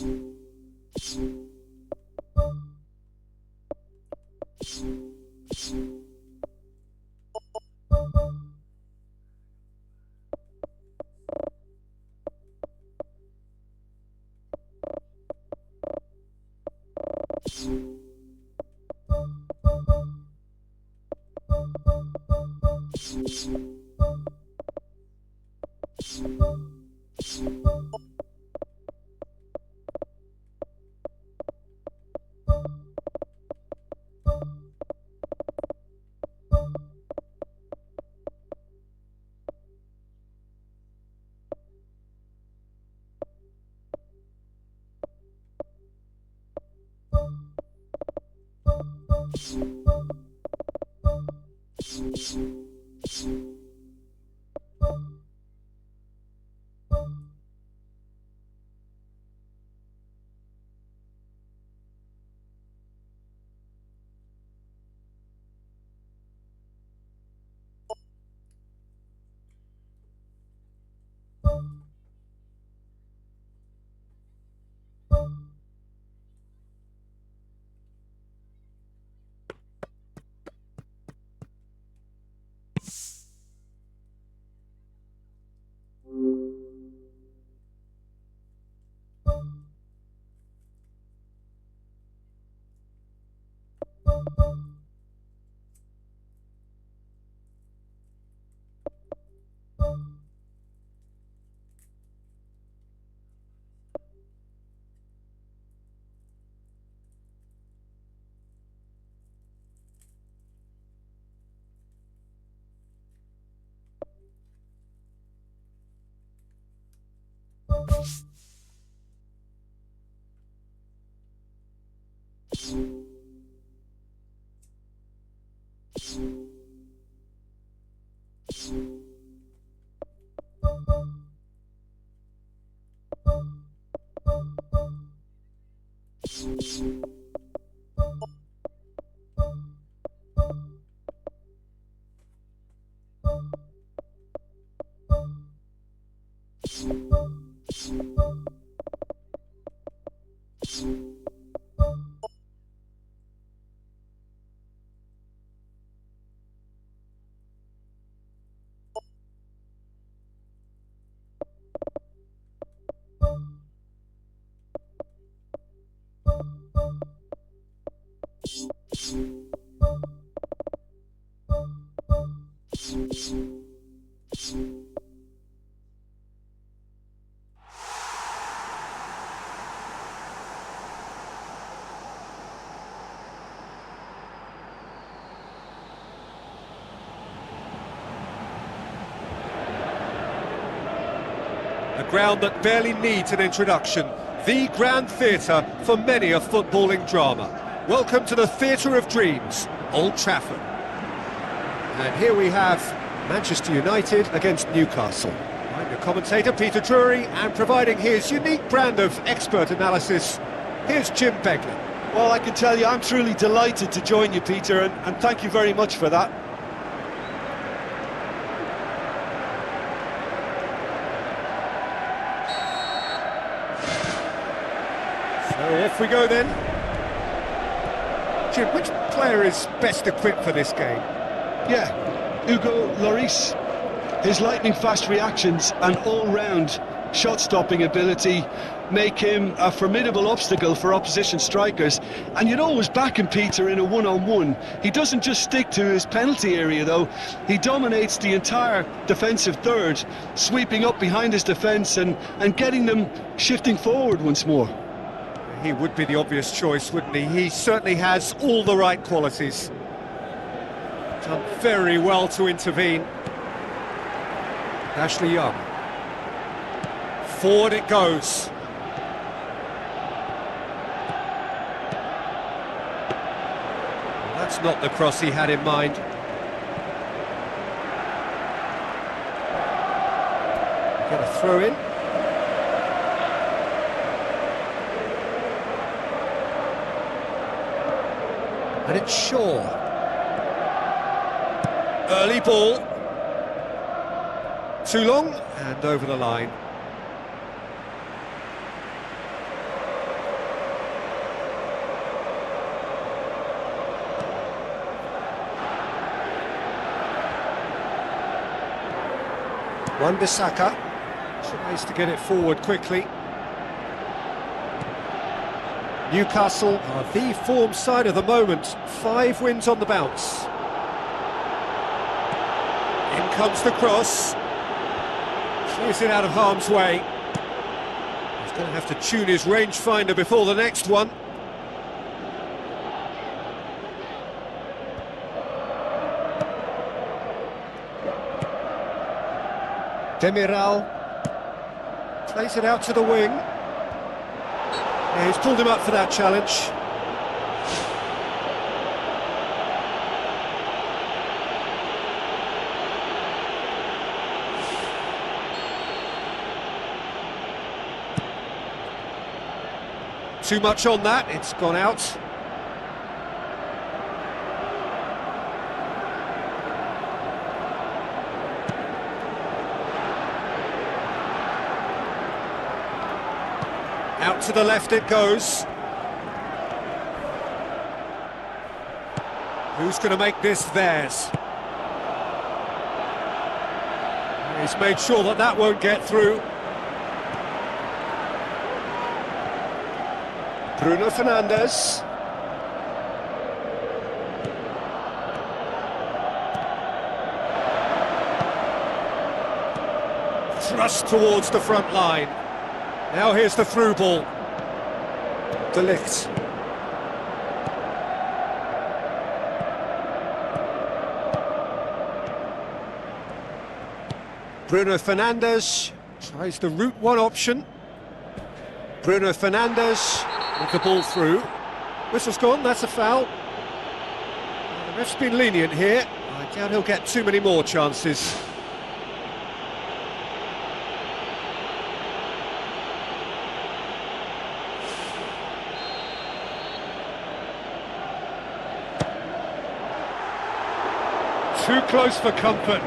A ground that barely needs an introduction. The grand theatre for many a footballing drama. Welcome to the Theatre of Dreams, Old Trafford. And here we have Manchester United against Newcastle. I'm your commentator, Peter Drury, and providing his unique brand of expert analysis, here's Jim Beglin. Well, I can tell you, I'm truly delighted to join you, Peter, and thank you very much for that. So off we go then. Jim, which player is best equipped for this game? Yeah, Hugo Lloris. His lightning-fast reactions and all-round shot-stopping ability make him a formidable obstacle for opposition strikers. And you'd always back him, Peter, in a one-on-one. He doesn't just stick to his penalty area, though. He dominates the entire defensive third, sweeping up behind his defence and getting them shifting forward once more. He would be the obvious choice, wouldn't he? He certainly has all the right qualities. Done very well to intervene. Ashley Young. Forward it goes. Well, that's not the cross he had in mind. Get a throw in. And it's Shaw. Early ball. Too long, and over the line. Wan-Bissaka tries to get it forward quickly. Newcastle are the form side of the moment. 5 wins on the bounce. In comes the cross. Clears it out of harm's way. He's going to have to tune his rangefinder before the next one. Demiral plays it out to the wing. Yeah, he's pulled him up for that challenge. Too much on that, it's gone out. Out to the left it goes. Who's going to make this theirs? He's made sure that that won't get through. Bruno Fernandes. Thrust towards the front line. Now here's the through ball. De Ligt. Bruno Fernandes tries the route one option. Bruno Fernandes with the ball through. Whistle's gone, that's a foul. The ref's been lenient here. I doubt he'll get too many more chances. Too close for comfort.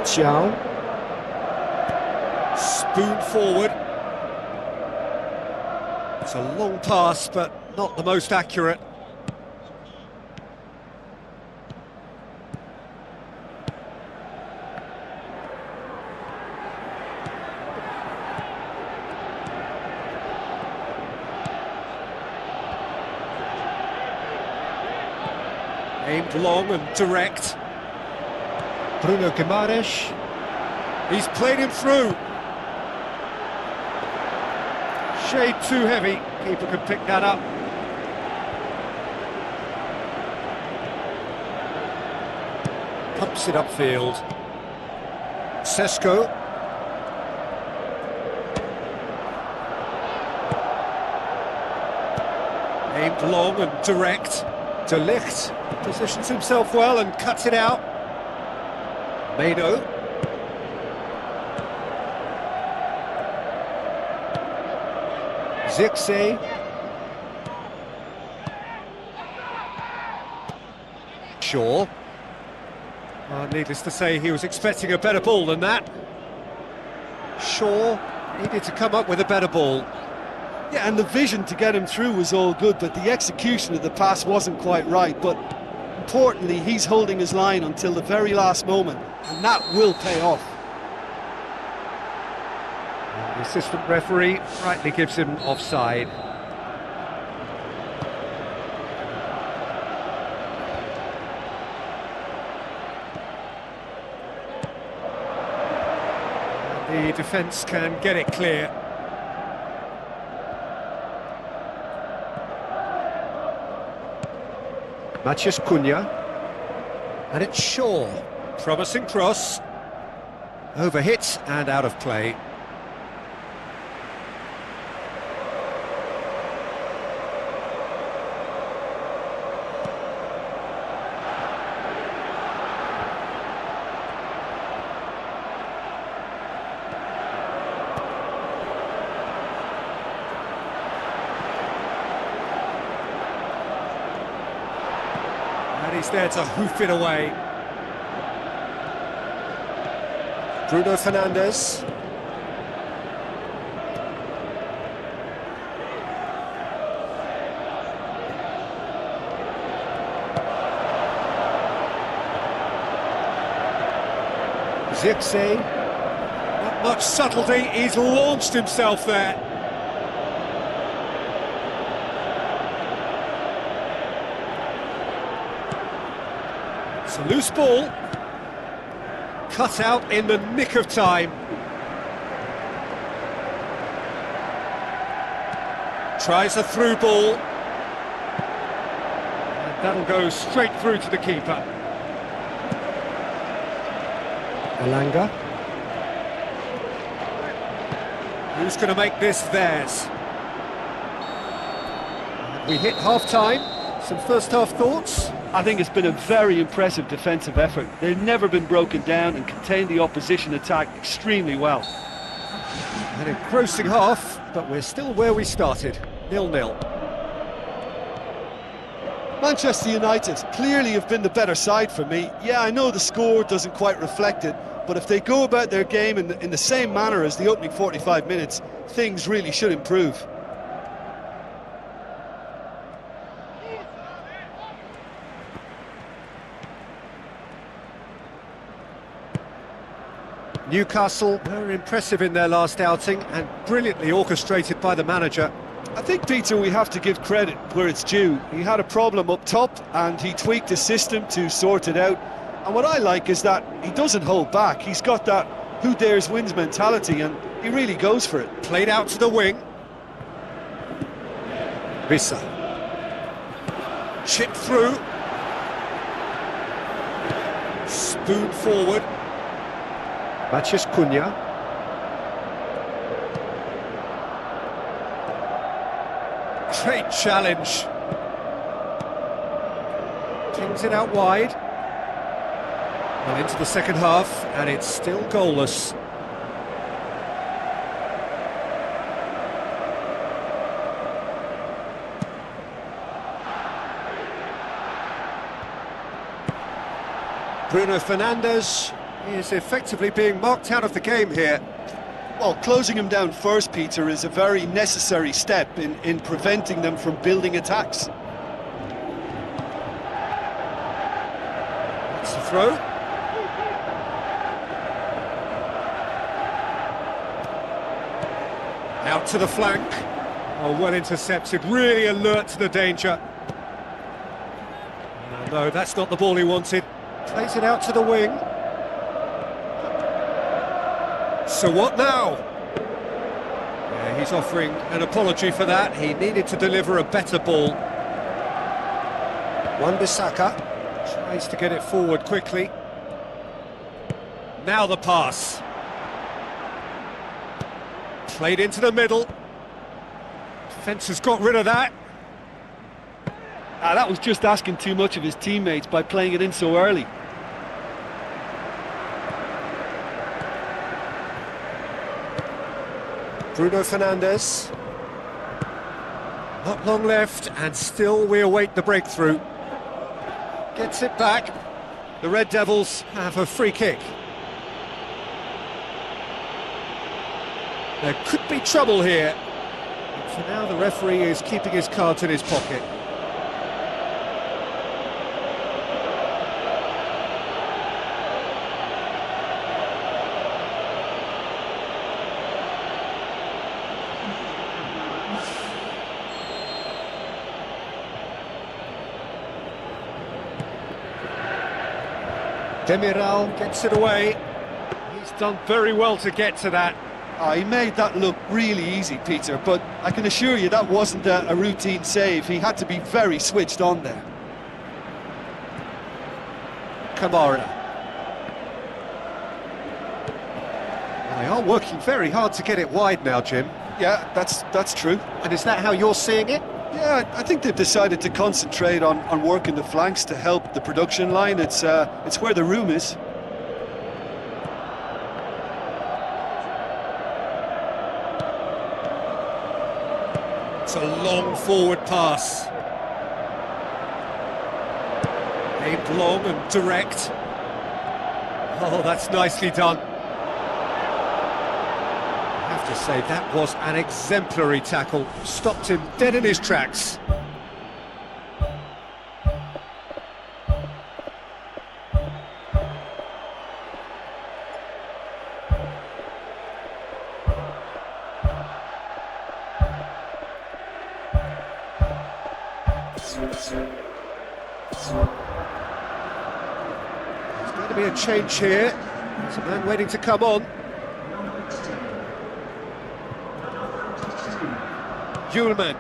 Xiao. Spoon forward. It's a long pass, but not the most accurate. Aimed long and direct. Bruno Guimaraes. He's played him through. Shade too heavy. Keeper could pick that up. Pumps it upfield. Sesko. Aimed long and direct. De Ligt positions himself well and cuts it out. Mado. Zirkzee. Shaw. Well, needless to say, he was expecting a better ball than that. Shaw needed to come up with a better ball. Yeah, and the vision to get him through was all good, but the execution of the pass wasn't quite right. But importantly, he's holding his line until the very last moment, and that will pay off. And the assistant referee rightly gives him offside. And the defence can get it clear. Matheus Cunha, and it's Shaw. Promising cross. Overhit and out of play. And he's there to hoof it away. Bruno Fernandes. Zirkzee. Not much subtlety, he's launched himself there. It's a loose ball. Cut out in the nick of time. Tries a through ball. And that'll go straight through to the keeper. Alanga. Who's going to make this theirs? We hit half-time. Some first-half thoughts? I think it's been a very impressive defensive effort. They've never been broken down and contained the opposition attack extremely well. An engrossing half, but we're still where we started, 0-0. Manchester United clearly have been the better side for me. Yeah, I know the score doesn't quite reflect it, but if they go about their game in the same manner as the opening 45 minutes, things really should improve. Newcastle were impressive in their last outing and brilliantly orchestrated by the manager. I think, Peter, we have to give credit where it's due. He had a problem up top and he tweaked his system to sort it out. And what I like is that he doesn't hold back. He's got that who dares wins mentality and he really goes for it. Played out to the wing. Vissa. Chip through. Spoon forward. Maciej Cunha. Great challenge. Kings it out wide. Well, into the second half, and it's still goalless. Bruno Fernandes is effectively being marked out of the game here. Well, closing him down first, Peter, is a very necessary step in preventing them from building attacks. That's the throw. Out to the flank. Oh, well intercepted, really alert to the danger. No, that's not the ball he wanted. Plays it out to the wing. So what now? Yeah, he's offering an apology for that. He needed to deliver a better ball. Wan-Bissaka tries to get it forward quickly. Now the pass. Played into the middle. Defence has got rid of that. That was just asking too much of his teammates by playing it in so early. Bruno Fernandes. Not long left, and still we await the breakthrough. Gets it back. The Red Devils have a free kick. There could be trouble here. But for now, the referee is keeping his cards in his pocket. Demiral gets it away. He's done very well to get to that. He made that look really easy, Peter, but I can assure you that wasn't a routine save. He had to be very switched on there. Kamara. Well, they are working very hard to get it wide now, Jim. Yeah, that's true. And is that how you're seeing it? Yeah, I think they've decided to concentrate on working the flanks to help the production line. It's where the room is. It's a long forward pass. Aimed long and direct. Oh, that's nicely done. I have to say, that was an exemplary tackle. Stopped him dead in his tracks. There's going to be a change here. There's a man waiting to come on. Eugine.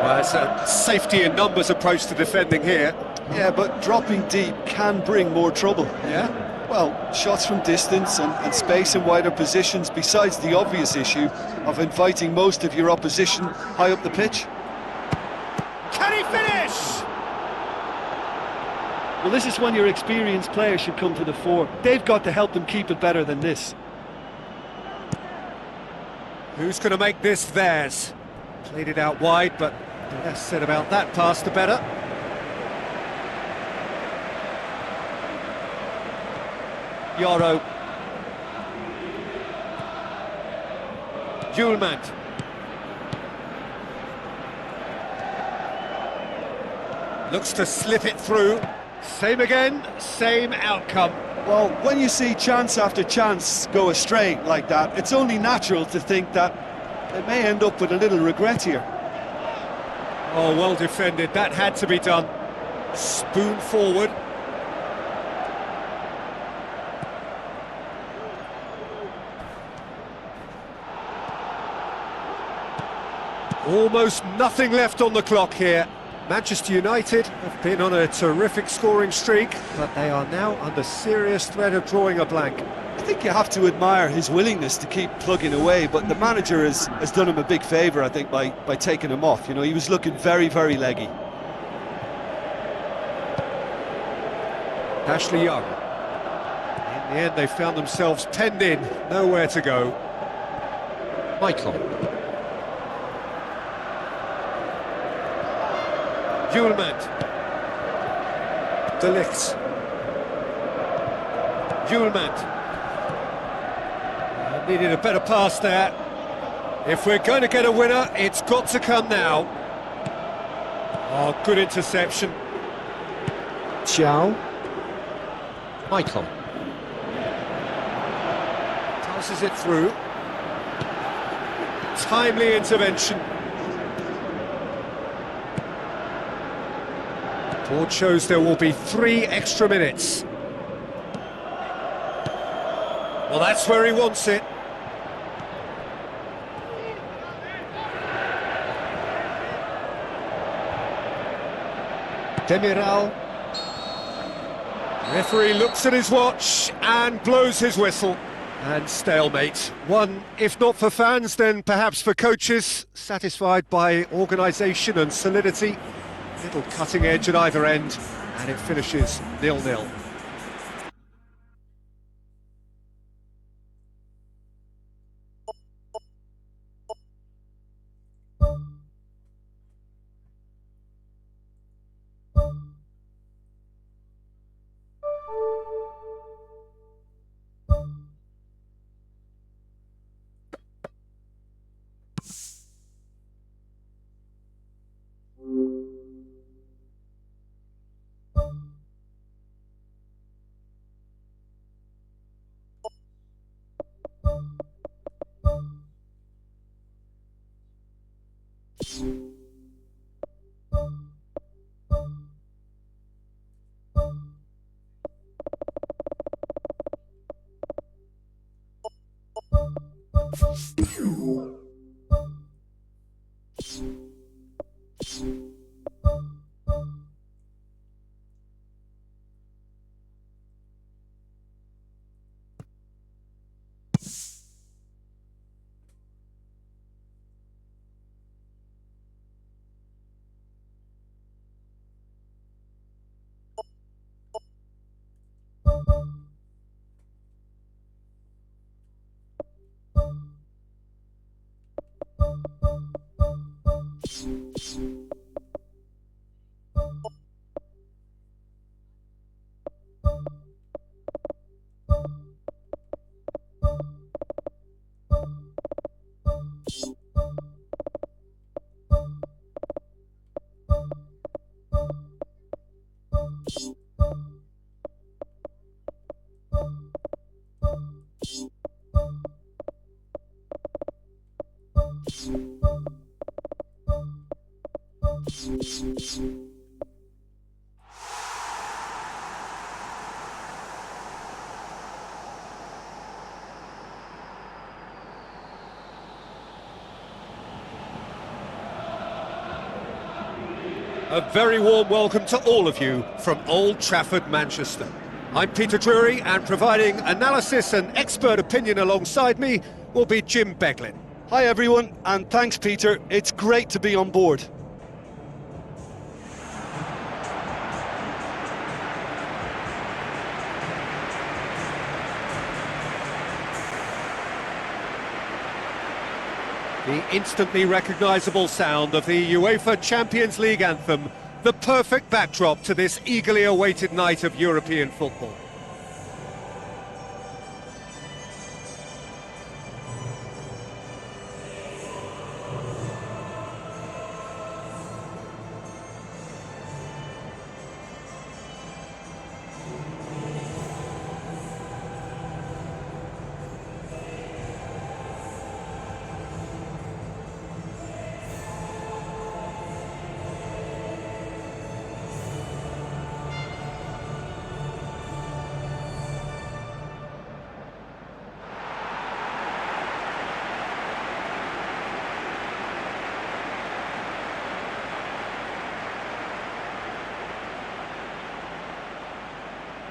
Well, it's a safety in numbers approach to defending here. Yeah, but dropping deep can bring more trouble. Yeah? Well, shots from distance and space in wider positions, besides the obvious issue of inviting most of your opposition high up the pitch. Can he finish? Well, this is when your experienced players should come to the fore. They've got to help them keep it better than this. Who's going to make this theirs? Played it out wide, but the less said about that pass, the better. Yoro. Julemand. Looks to slip it through. Same again, same outcome. Well, when you see chance after chance go astray like that, it's only natural to think that they may end up with a little regret here. Oh, well defended. That had to be done. Spoon forward. Almost nothing left on the clock here. Manchester United have been on a terrific scoring streak, but they are now under serious threat of drawing a blank. I think you have to admire his willingness to keep plugging away, but the manager has done him a big favour, I think, by taking him off. You know, he was looking very, very leggy. Ashley Young. In the end, they found themselves penned in, nowhere to go. Michael. Julemand. De Ligt. Julemand. Needed a better pass there. If we're going to get a winner, it's got to come now. Oh, good interception. Ciao. Michael. Passes it through. Timely intervention. Board shows there will be 3 extra minutes. Well, that's where he wants it. Demiral. Referee looks at his watch and blows his whistle. And stalemate. One, if not for fans, then perhaps for coaches, satisfied by organisation and solidity. Little cutting edge at either end, and it finishes 0-0. A very warm welcome to all of you from Old Trafford, Manchester. I'm Peter Drury, and providing analysis and expert opinion alongside me will be Jim Beglin. Hi everyone, and thanks Peter, it's great to be on board. The instantly recognisable sound of the UEFA Champions League anthem, the perfect backdrop to this eagerly awaited night of European football.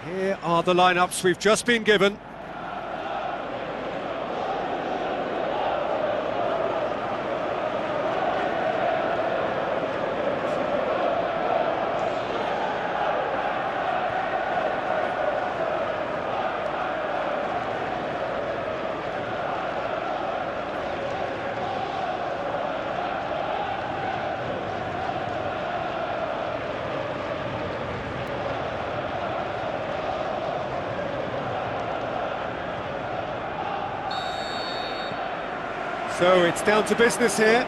Here are the lineups we've just been given. So it's down to business here.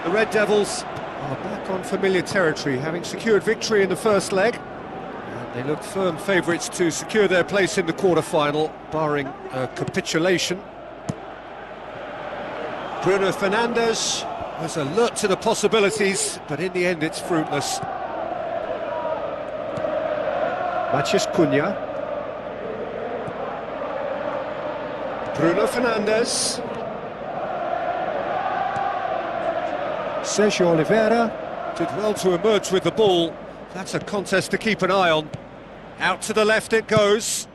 The Red Devils are back on familiar territory, having secured victory in the first leg. And they look firm favourites to secure their place in the quarter-final, barring a capitulation. Bruno Fernandes was alert to the possibilities, but in the end it's fruitless. Matheus Cunha. Bruno Fernandes. Sergio Oliveira did well to emerge with the ball. That's a contest to keep an eye on. Out to the left it goes.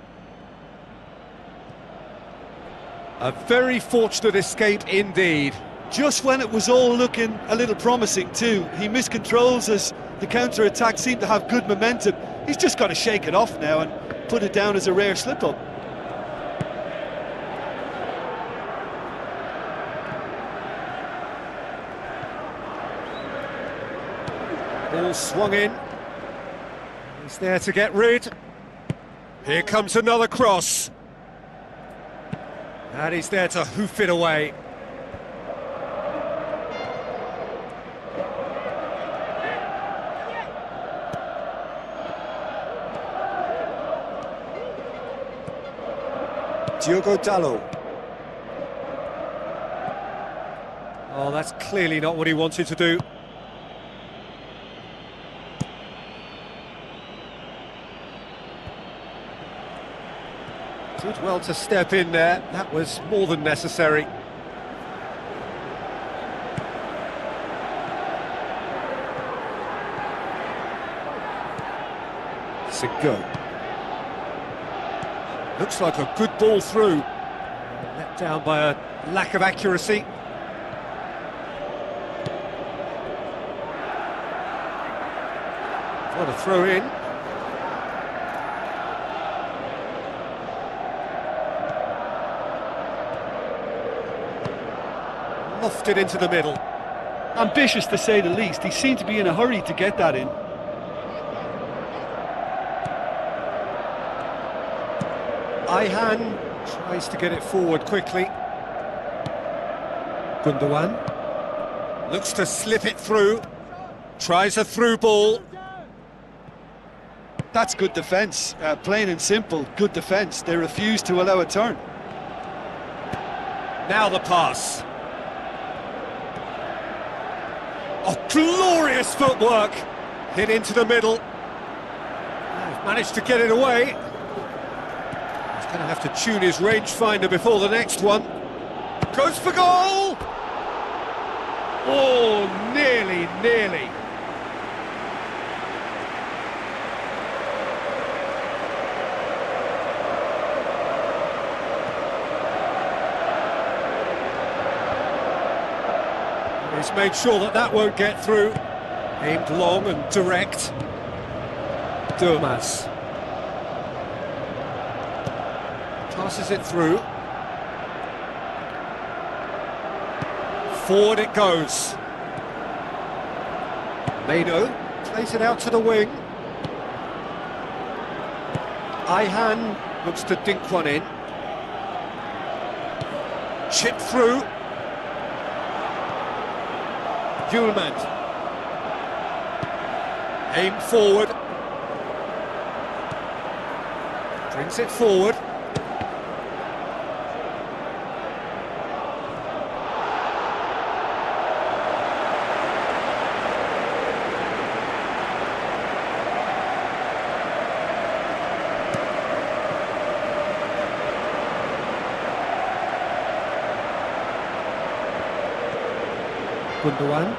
A very fortunate escape indeed. Just when it was all looking a little promising too, he miscontrols as the counter-attack seemed to have good momentum. He's just got to shake it off now and put it down as a rare slip-up. Ball swung in. He's there to get rid. Here comes another cross. And he's there to hoof it away. Diogo Dalot. Oh, that's clearly not what he wanted to do. Did well to step in there, that was more than necessary. It's a go. Looks like a good ball through. Let down by a lack of accuracy. What a throw in. Lofted into the middle. Ambitious to say the least, he seemed to be in a hurry to get that in. Ayhan tries to get it forward quickly. Gundogan looks to slip it through. Tries a through ball. That's good defence, plain and simple, good defence. They refuse to allow a turn. Now the pass. Oh, glorious footwork! Hit into the middle. He's managed to get it away. He's going to have to tune his rangefinder before the next one. Goes for goal! Oh, nearly. He's made sure that won't get through. Aimed long and direct. Terima passes it through. Forward it goes. Mano plays it out to the wing. Ihan looks to dink one in. Chip through. Eugine. Aim forward. Brings it forward. Gundogan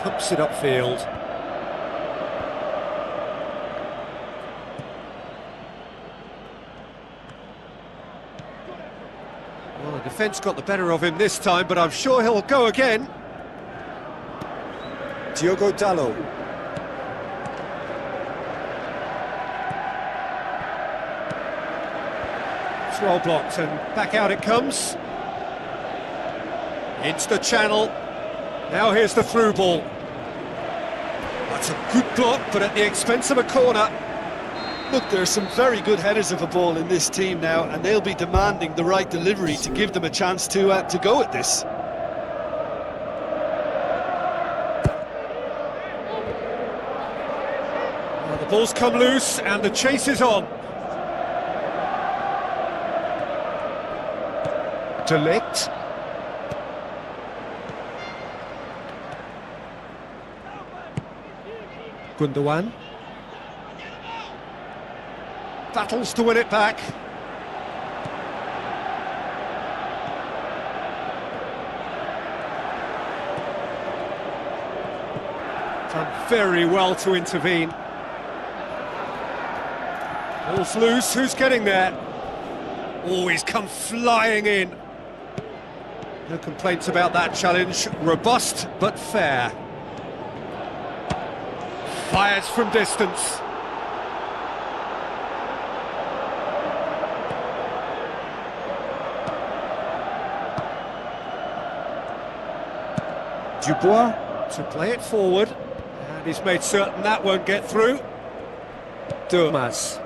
pumps it upfield. Well, the defence got the better of him this time, but I'm sure he'll go again. Diogo Dalot. It's well blocked and back out it comes. Into the channel. Now here's the through ball. That's a good block, but at the expense of a corner. Look, there's some very good headers of a ball in this team now, and they'll be demanding the right delivery to give them a chance to go at this. Well, the ball's come loose, and the chase is on. Delict. Gundogan battles to win it back. Done very well to intervene. Ball's loose, who's getting there? Oh, he's come flying in. No complaints about that challenge. Robust but fair. Fires from distance. Dubois to play it forward, and he's made certain that won't get through. Terima.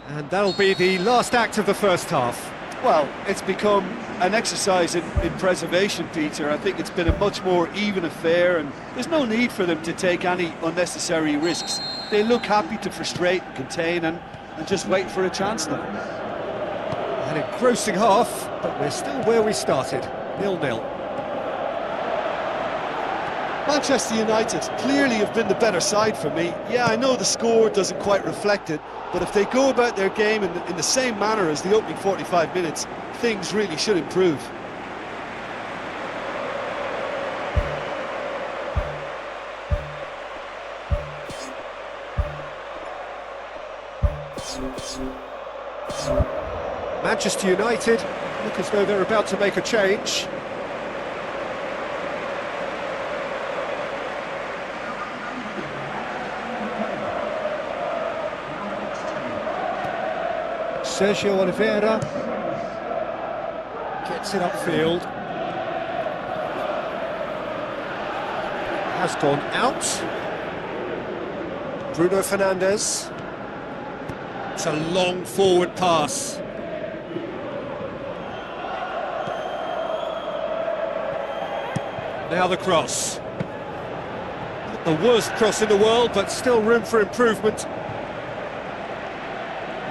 And that'll be the last act of the first half. Well, it's become an exercise in preservation, Peter. I think it's been a much more even affair, and there's no need for them to take any unnecessary risks. They look happy to frustrate and contain and just wait for a chance now. An engrossing half, but we're still where we started, 0-0. Manchester United clearly have been the better side for me. Yeah, I know the score doesn't quite reflect it, but if they go about their game in the same manner as the opening 45 minutes, things really should improve. Manchester United look as though they're about to make a change. Sergio Oliveira gets it upfield. Has gone out. Bruno Fernandes. It's a long forward pass. Now the cross. Not the worst cross in the world, but still room for improvement.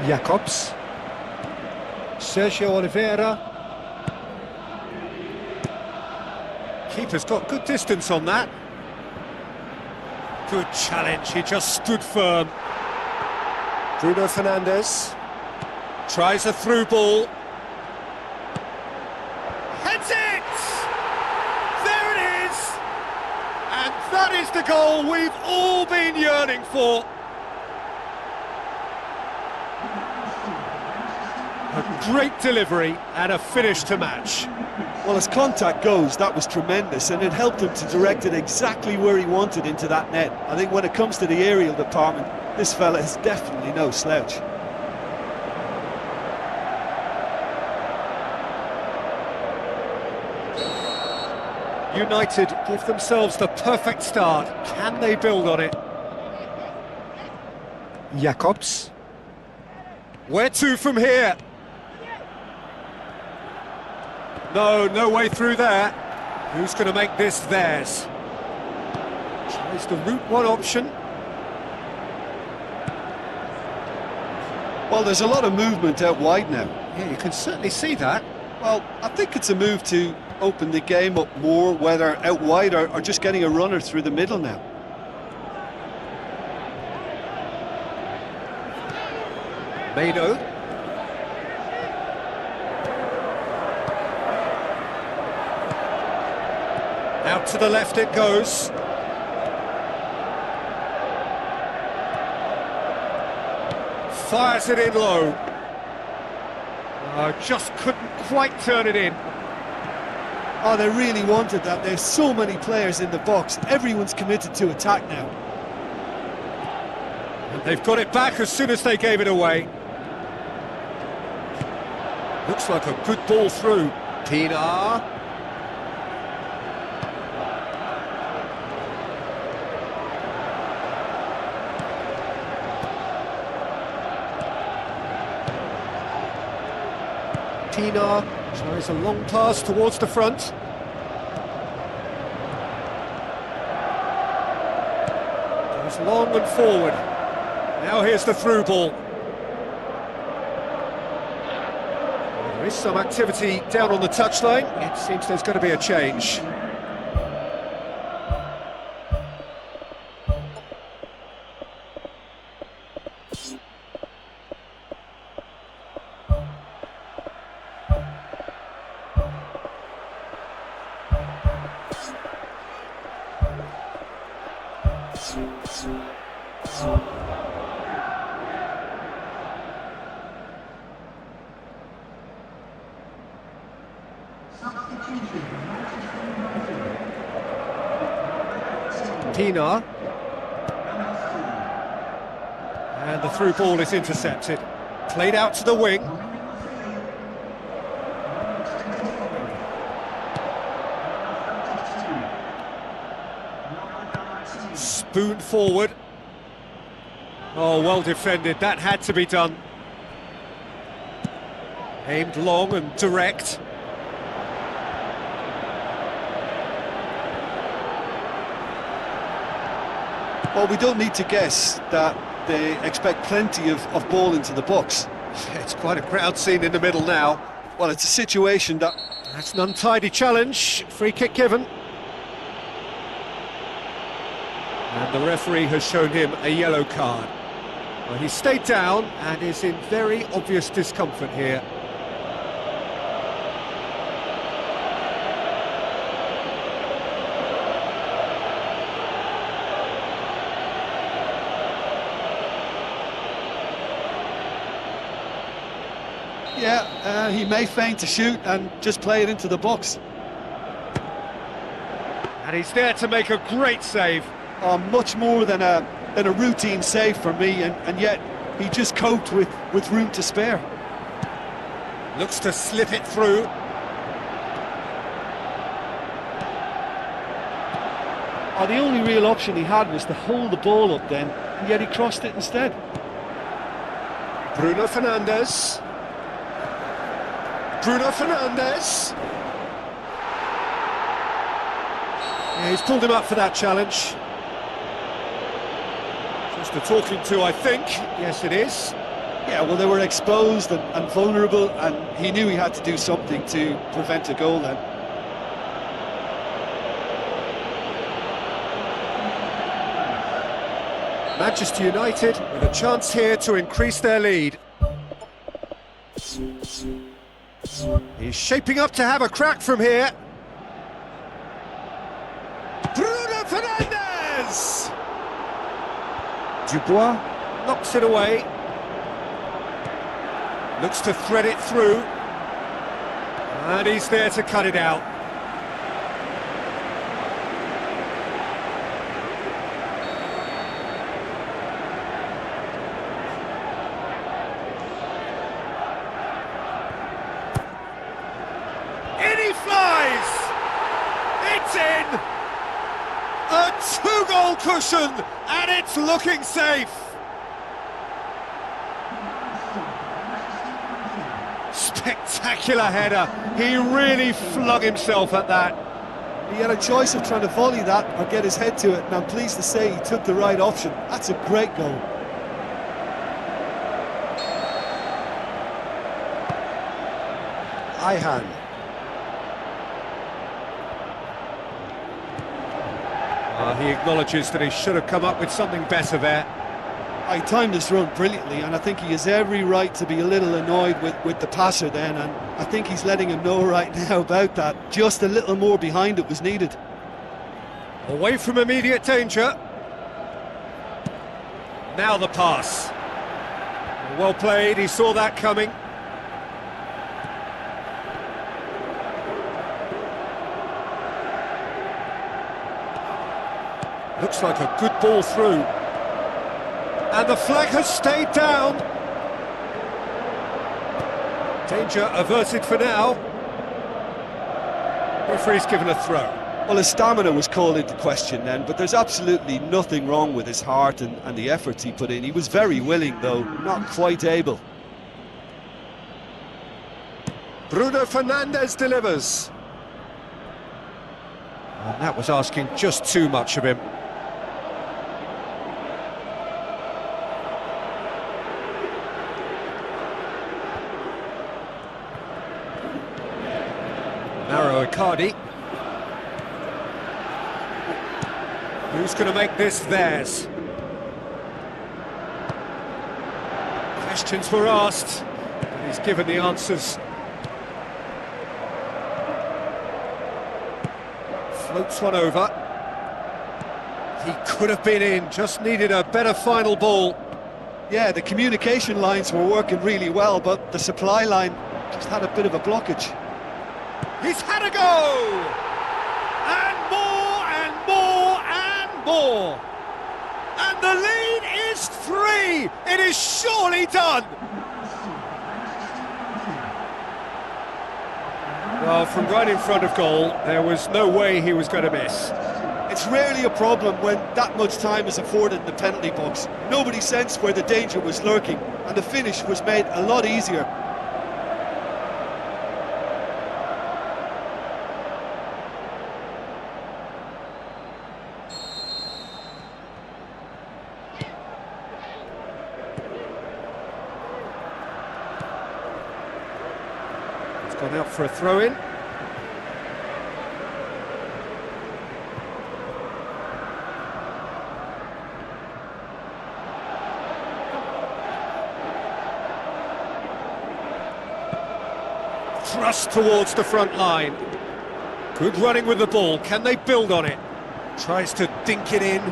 Jacobs. Sergio Oliveira. Keeper's got good distance on that. Good challenge, he just stood firm. Bruno Fernandes tries a through ball. Heads it! There it is! And that is the goal we've all been yearning for. A great delivery and a finish to match. Well, as contact goes, that was tremendous, and it helped him to direct it exactly where he wanted into that net. I think when it comes to the aerial department, this fella is definitely no slouch. United give themselves the perfect start. Can they build on it? Jacobs. Where to from here? No way through there. Who's going to make this theirs? Tries the route one option. Well, there's a lot of movement out wide now. Yeah, you can certainly see that. Well, I think it's a move to open the game up more, whether out wide or just getting a runner through the middle now. Mano. Out to the left it goes. Fires it in low. Just couldn't quite turn it in. Oh, they really wanted that. There's so many players in the box. Everyone's committed to attack now. And they've got it back as soon as they gave it away. Looks like a good ball through. Pienaar. Pienaar tries a long pass towards the front. Goes long and forward. Now here's the through ball. There is some activity down on the touchline. It seems there's going to be a change. Pienaar. And the through ball is intercepted. Played out to the wing. Spoon forward. Oh, well defended. That had to be done. Aimed long and direct. Well, we don't need to guess that they expect plenty of ball into the box. It's quite a crowd scene in the middle now. Well, it's a situation that... That's an untidy challenge. Free kick given. And the referee has shown him a yellow card. Well, he stayed down and is in very obvious discomfort here. Yeah, he may feign to shoot and just play it into the box. And he's there to make a great save. Much more than a routine save for me, and yet he just coped with room to spare. Looks to slip it through. The only real option he had was to hold the ball up then, and yet he crossed it instead. Bruno Fernandes. Bruno Fernandes. Yeah, he's pulled him up for that challenge. Just a talking to, I think. Yes, it is. Yeah, well, they were exposed and vulnerable, and he knew he had to do something to prevent a goal then. Manchester United with a chance here to increase their lead. He's shaping up to have a crack from here. Bruno Fernandes! Dubois knocks it away. Looks to thread it through. And he's there to cut it out. Flies! It's in! A two-goal cushion, and it's looking safe! Spectacular header. He really flung himself at that. He had a choice of trying to volley that or get his head to it, and I'm pleased to say he took the right option. That's a great goal. Ihan. He acknowledges that he should have come up with something better there. He timed his run brilliantly, and I think he has every right to be a little annoyed with the passer then, and I think he's letting him know right now about that. Just a little more behind it was needed. Away from immediate danger. Now the pass. Well played, he saw that coming. Looks like a good ball through. And the flag has stayed down. Danger averted for now. Referee's given a throw. Well, his stamina was called into question then, but there's absolutely nothing wrong with his heart and the efforts he put in. He was very willing, though, not quite able. Bruno Fernandes delivers. And that was asking just too much of him. Narrow Icardi. Who's going to make this theirs? Questions were asked, but he's given the answers. Floats one over. He could have been in, just needed a better final ball. Yeah, the communication lines were working really well, but the supply line just had a bit of a blockage. He's had a go! And more, and more, and more! And the lead is 3! It is surely done! Well, from right in front of goal, there was no way he was going to miss. It's rarely a problem when that much time is afforded in the penalty box. Nobody sensed where the danger was lurking, and the finish was made a lot easier. Gone out for a throw-in. Thrust towards the front line. Good running with the ball. Can they build on it? Tries to dink it in.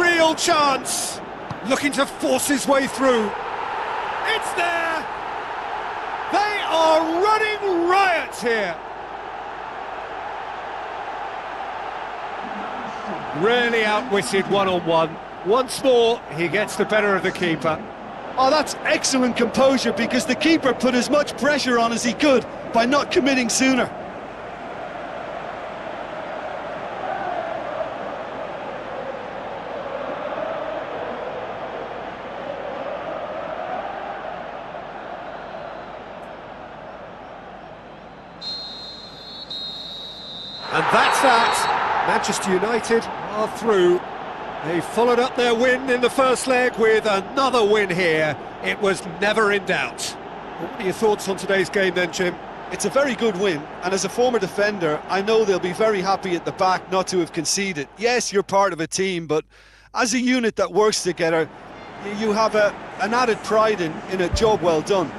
Real chance! Looking to force his way through. It's there! They are running riot here. Really outwitted one-on-one. Once more, he gets the better of the keeper. Oh, that's excellent composure, because the keeper put as much pressure on as he could by not committing sooner. And that's that. Manchester United are through. They followed up their win in the first leg with another win here. It was never in doubt. What are your thoughts on today's game then, Jim? It's a very good win, and as a former defender, I know they'll be very happy at the back not to have conceded. Yes, you're part of a team, but as a unit that works together, you have an added pride in a job well done.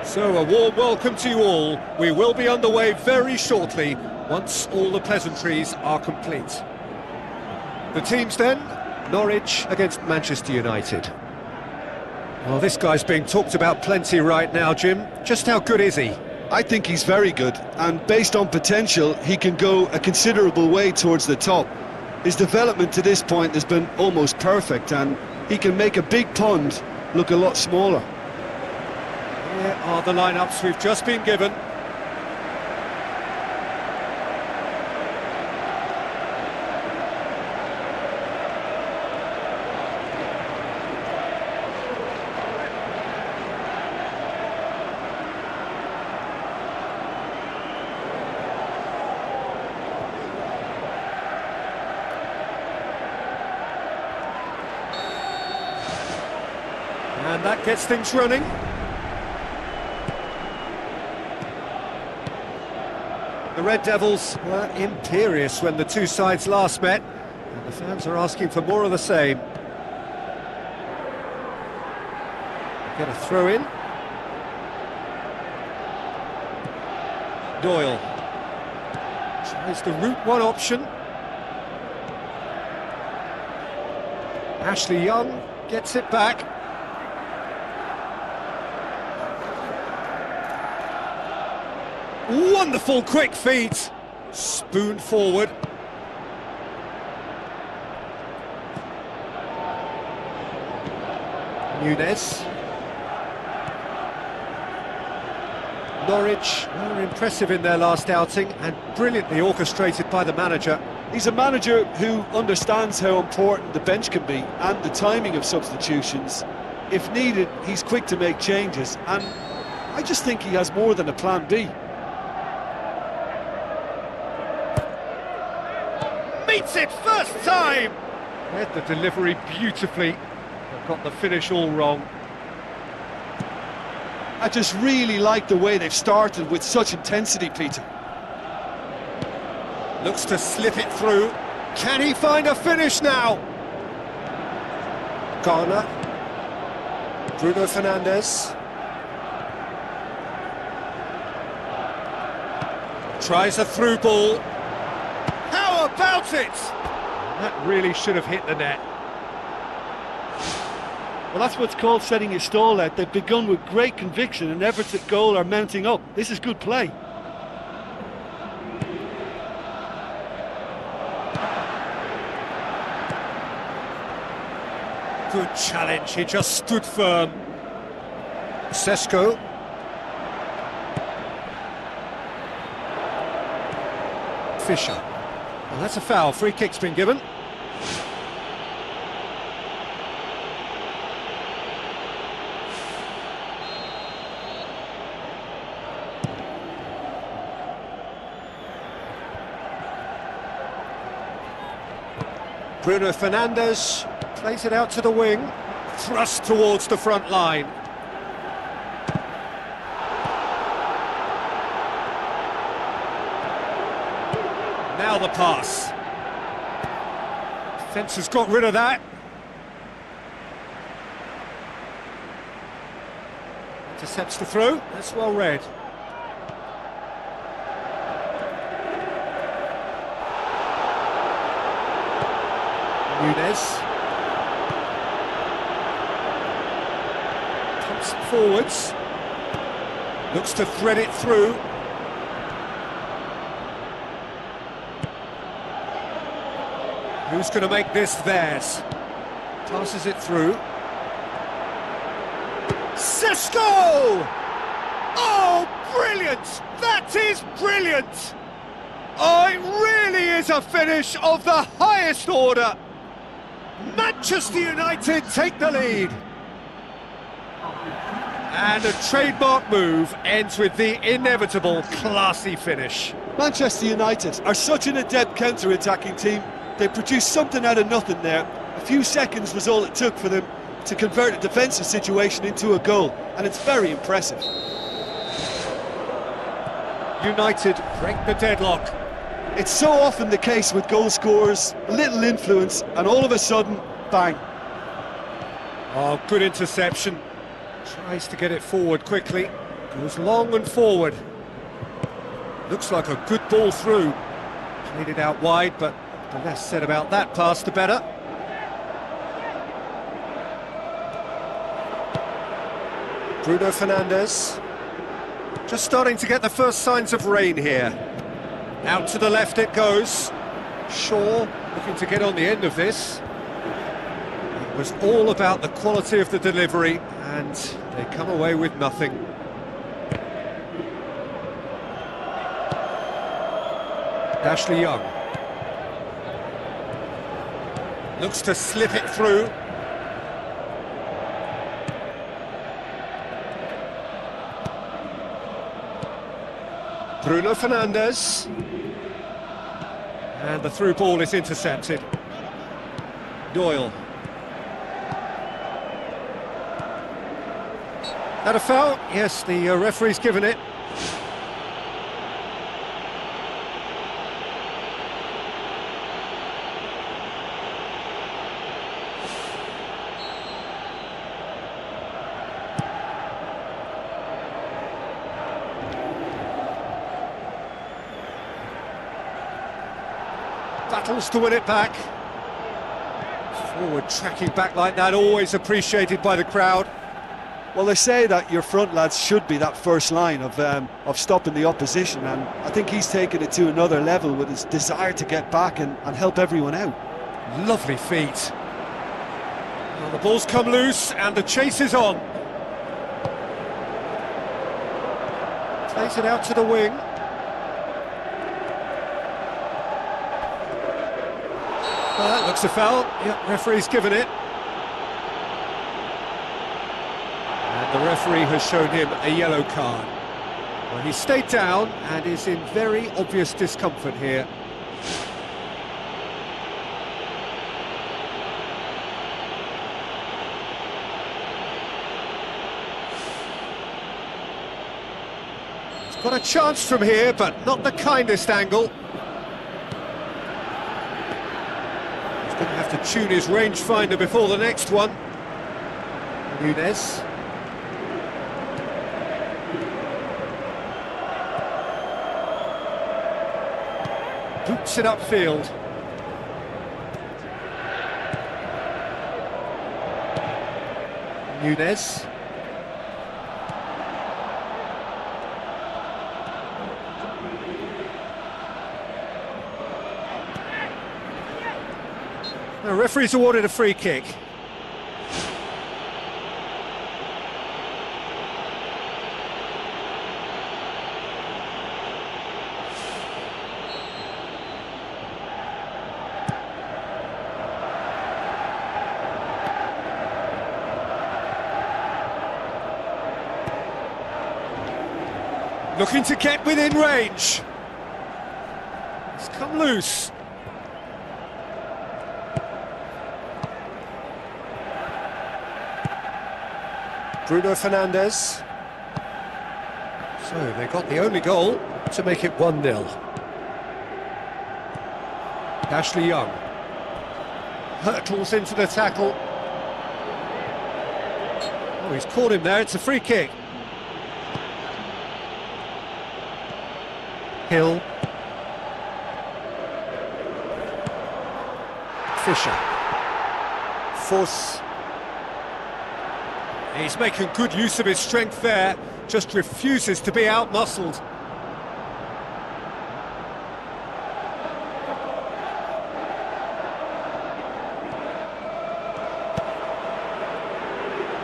So a warm welcome to you all. We will be underway very shortly, once all the pleasantries are complete. The teams then, Norwich against Manchester United. Well, this guy's being talked about plenty right now, Jim. Just how good is he? I think he's very good, and based on potential, he can go a considerable way towards the top. His development to this point has been almost perfect, and he can make a big pond look a lot smaller. Here are the lineups we've just been given. And that gets things running. The Red Devils were imperious when the two sides last met, and the fans are asking for more of the same. Get a throw in. Doyle tries the route one option. Ashley Young gets it back. Wonderful quick feet, spoon forward. Nunez. Norwich were impressive in their last outing and brilliantly orchestrated by the manager. He's a manager who understands how important the bench can be and the timing of substitutions. If needed, he's quick to make changes, and I just think he has more than a plan B. Meets it first time! Read the delivery beautifully, but got the finish all wrong. I just really like the way they've started with such intensity, Peter. Looks to slip it through. Can he find a finish now? Garner. Bruno Fernandes. Tries a through ball. How about it? That really should have hit the net. Well, that's what's called setting your stall out. They've begun with great conviction and efforts at goal are mounting up. This is good play. Good challenge, he just stood firm. Sesko. Fisher. Well, that's a foul. Free kick's been given. Bruno Fernandes plays it out to the wing, thrust towards the front line. Now the pass. Defence has got rid of that. Intercepts the throw, that's well read. Nunez. Pumps it forwards. Looks to thread it through. Who's going to make this theirs? Passes it through. Sesko! Oh, brilliant! That is brilliant! Oh, it really is a finish of the highest order. Manchester United take the lead. And a trademark move ends with the inevitable classy finish. Manchester United are such an adept counter-attacking team. They produced something out of nothing there. A few seconds was all it took for them to convert a defensive situation into a goal, and it's very impressive. United break the deadlock. It's so often the case with goal scorers, a little influence, and all of a sudden, bang. Oh, good interception. Tries to get it forward quickly. Goes long and forward. Looks like a good ball through. Played it out wide, but the less said about that pass, the better. Bruno Fernandes. Just starting to get the first signs of rain here. Out to the left it goes. Shaw looking to get on the end of this. It was all about the quality of the delivery, and they come away with nothing. Ashley Young. Looks to slip it through. Bruno Fernandes. And the through ball is intercepted. Doyle. That a foul? Yes, the referee's given it. Battles to win it back. Forward tracking back like that, always appreciated by the crowd. Well, they say that your front lads should be that first line of stopping the opposition, and I think he's taken it to another level with his desire to get back and help everyone out. Lovely feet. Well, the ball's come loose and the chase is on. Plays it out to the wing. Well, that looks a foul. Yep, referee's given it. And the referee has shown him a yellow card. Well, he stayed down and is in very obvious discomfort here. Got a chance from here, but not the kindest angle. He's going to have to tune his rangefinder before the next one. Nunez. Boots it upfield. Nunez. The referee's awarded a free kick. Looking to get within range. It's come loose. Bruno Fernandes. So they got the only goal to make it 1-0. Ashley Young hurtles into the tackle. Oh, he's caught him there. It's a free kick. Hill. Fisher. Force. He's making good use of his strength there, just refuses to be outmuscled.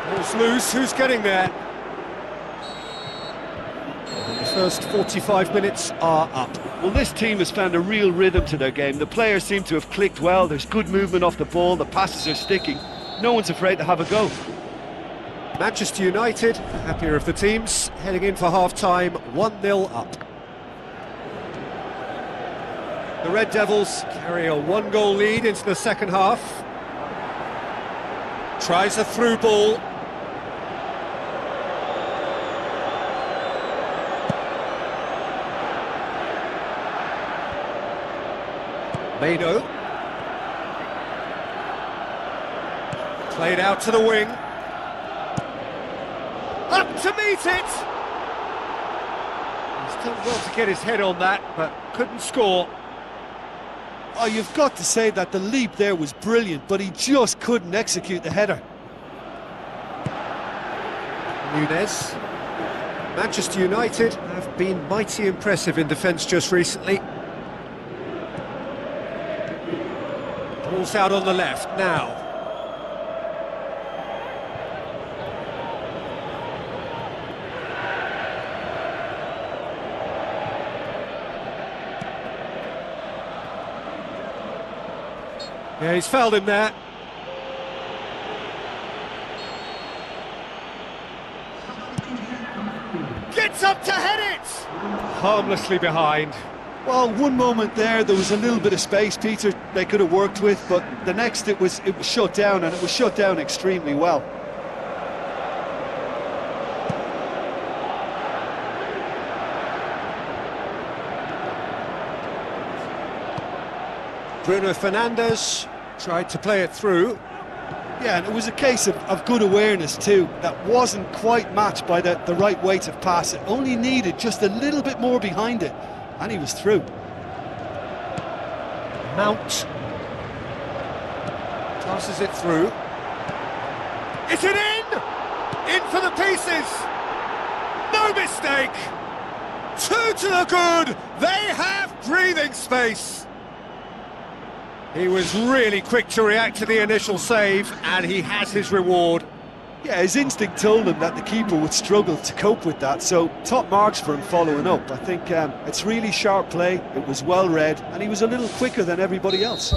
Ball's loose, who's getting there? The first 45 minutes are up. Well, this team has found a real rhythm to their game. The players seem to have clicked well, there's good movement off the ball, the passes are sticking. No one's afraid to have a go. Manchester United, happier of the teams, heading in for half-time, 1-0 up. The Red Devils carry a one-goal lead into the second half. Tries a through ball. Mano. Played out to the wing. Up to meet it! He's done well to get his head on that, but couldn't score. Oh, you've got to say that the leap there was brilliant, but he just couldn't execute the header. Nunez. Manchester United have been mighty impressive in defence just recently. Ball's out on the left now. Yeah, he's fouled him there. Gets up to head it! Harmlessly behind. Well, one moment there was a little bit of space, Peter, they could have worked with, but the next it was shut down, and it was shut down extremely well. Bruno Fernandes tried to play it through. Yeah, and it was a case of good awareness too. That wasn't quite matched by the right weight of pass. It only needed just a little bit more behind it, and he was through. Mount tosses it through. Is it in? In for the pieces. No mistake. Two to the good. They have breathing space. He was really quick to react to the initial save, and he has his reward. Yeah, his instinct told him that the keeper would struggle to cope with that, so top marks for him following up. I think it's really sharp play, it was well read, and he was a little quicker than everybody else.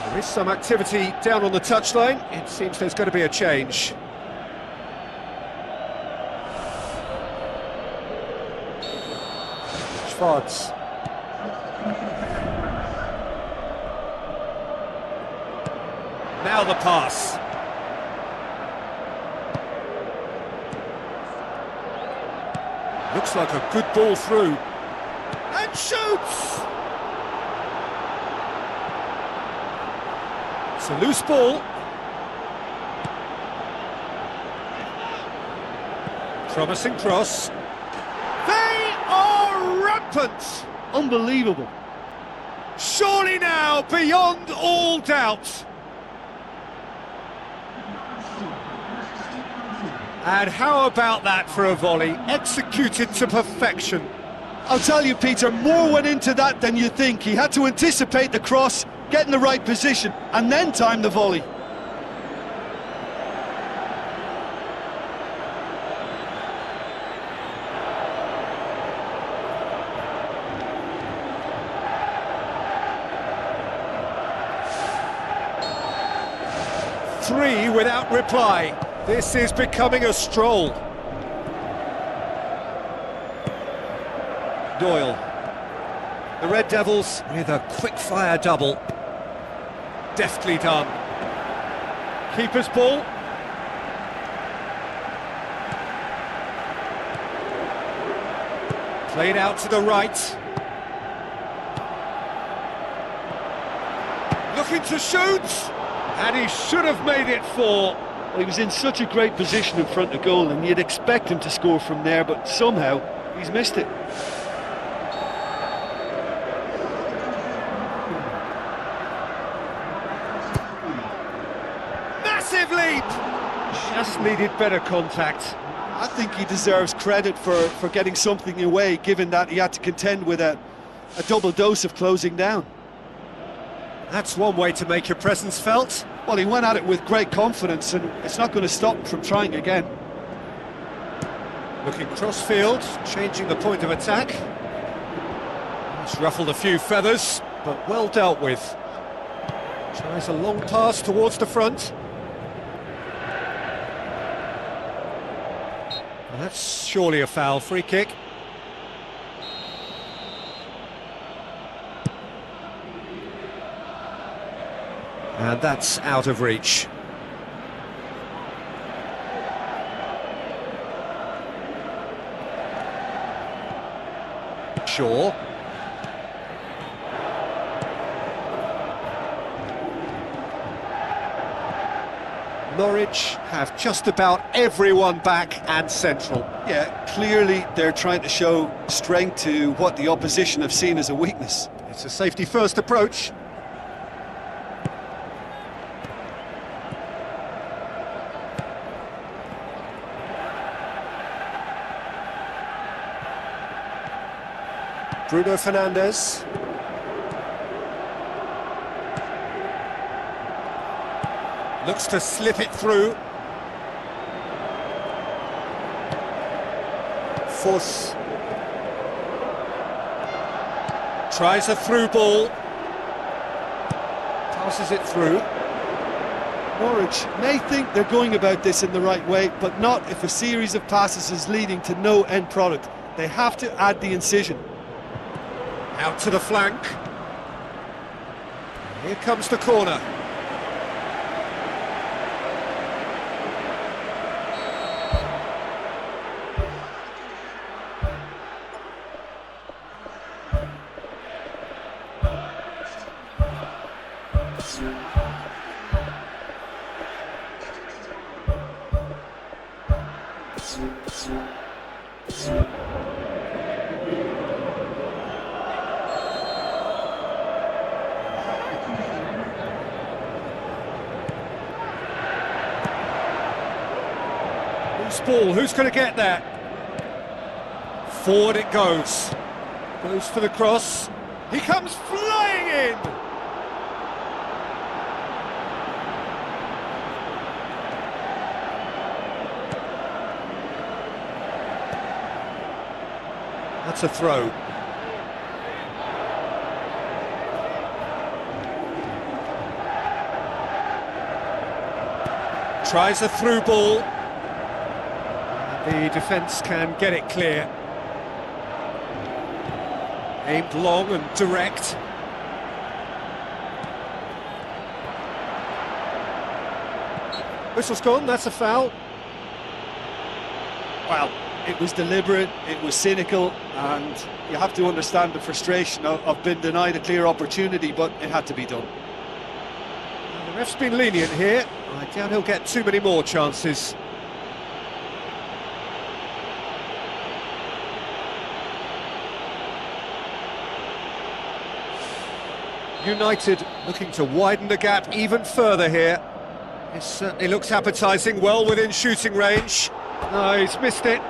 There is some activity down on the touchline. It seems there's going to be a change. Schwartz. Now the pass. Looks like a good ball through. And shoots! It's a loose ball. Promising cross. They are rampant! Unbelievable. Surely now, beyond all doubt. And how about that for a volley, executed to perfection? I'll tell you, Peter, more went into that than you think. He had to anticipate the cross, get in the right position, and then time the volley. Three without reply. This is becoming a stroll. Doyle. The Red Devils with a quick-fire double. Deftly done. Keeper's ball. Played out to the right. Looking to shoot. And he should have made it four. Well, he was in such a great position in front of goal, and you'd expect him to score from there, but somehow he's missed it. Massive leap! Just needed better contact. I think he deserves credit for getting something away, given that he had to contend with a double dose of closing down. That's one way to make your presence felt. Well, he went at it with great confidence, and it's not going to stop him from trying again. Looking cross-field, changing the point of attack. It's ruffled a few feathers, but well dealt with. Tries a long pass towards the front. Well, that's surely a foul. Free kick. And that's out of reach. Shaw. Norwich have just about everyone back and central. Yeah, clearly they're trying to show strength to what the opposition have seen as a weakness. It's a safety-first approach. Bruno Fernandes. Looks to slip it through. Force. Tries a through ball. Passes it through. Norwich may think they're going about this in the right way, but not if a series of passes is leading to no end product. They have to add the incision. Out to the flank. Here comes the corner. Loose ball, who's going to get there? Forward it goes. Goes for the cross. He comes flying in! That's a throw. Tries a through ball. The defence can get it clear. Aimed long and direct. Whistle's gone, that's a foul. Well, it was deliberate, it was cynical, and you have to understand the frustration of being denied a clear opportunity, but it had to be done. The ref's been lenient here. I doubt he'll get too many more chances. United looking to widen the gap even further here. It certainly looks appetising, well within shooting range. No, he's missed it.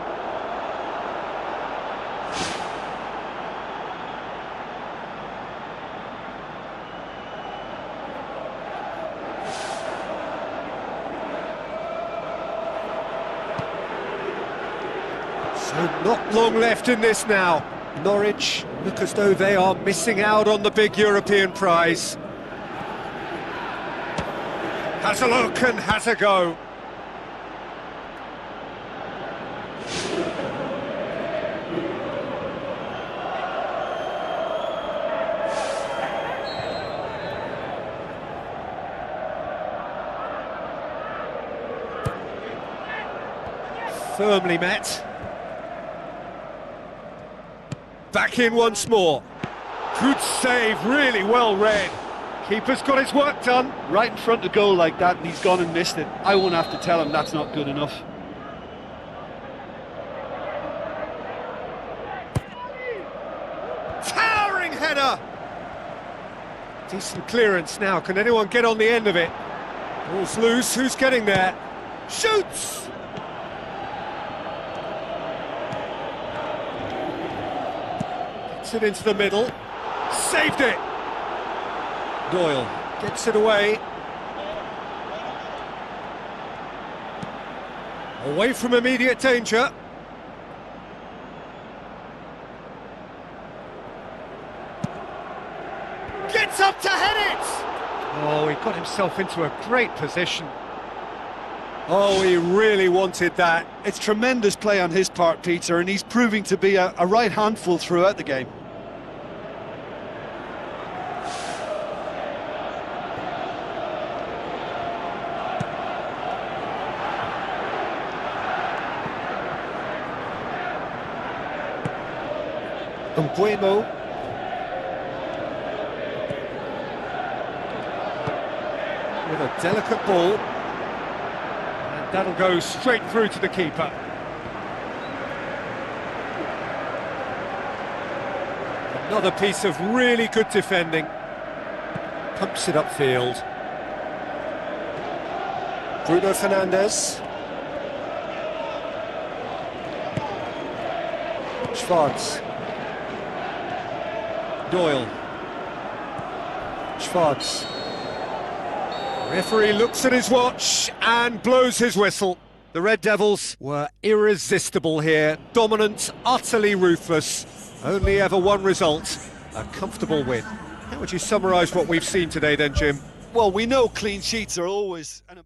So not long left in this now. Norwich look as though they are missing out on the big European prize. Has a look and has a go. Firmly met. Back in once more. Good save, really well read. Keeper's got his work done. Right in front of goal like that, and he's gone and missed it. I won't have to tell him that's not good enough. Towering header! Decent clearance now, can anyone get on the end of it? Ball's loose, who's getting there? Shoots! Gets it into the middle, saved it! Doyle gets it away. Away from immediate danger. Gets up to head it! Oh, he got himself into a great position. Oh, he really wanted that. It's tremendous play on his part, Peter, and he's proving to be a right handful throughout the game. Umbuemo. With a delicate ball. And that'll go straight through to the keeper. Another piece of really good defending. Pumps it upfield. Bruno Fernandes. Schwarz. Doyle. Schwarz. Referee looks at his watch and blows his whistle. The Red Devils were irresistible here, dominant, utterly ruthless. Only ever one result, a comfortable win. How would you summarise what we've seen today then, Jim? Well, we know clean sheets are always an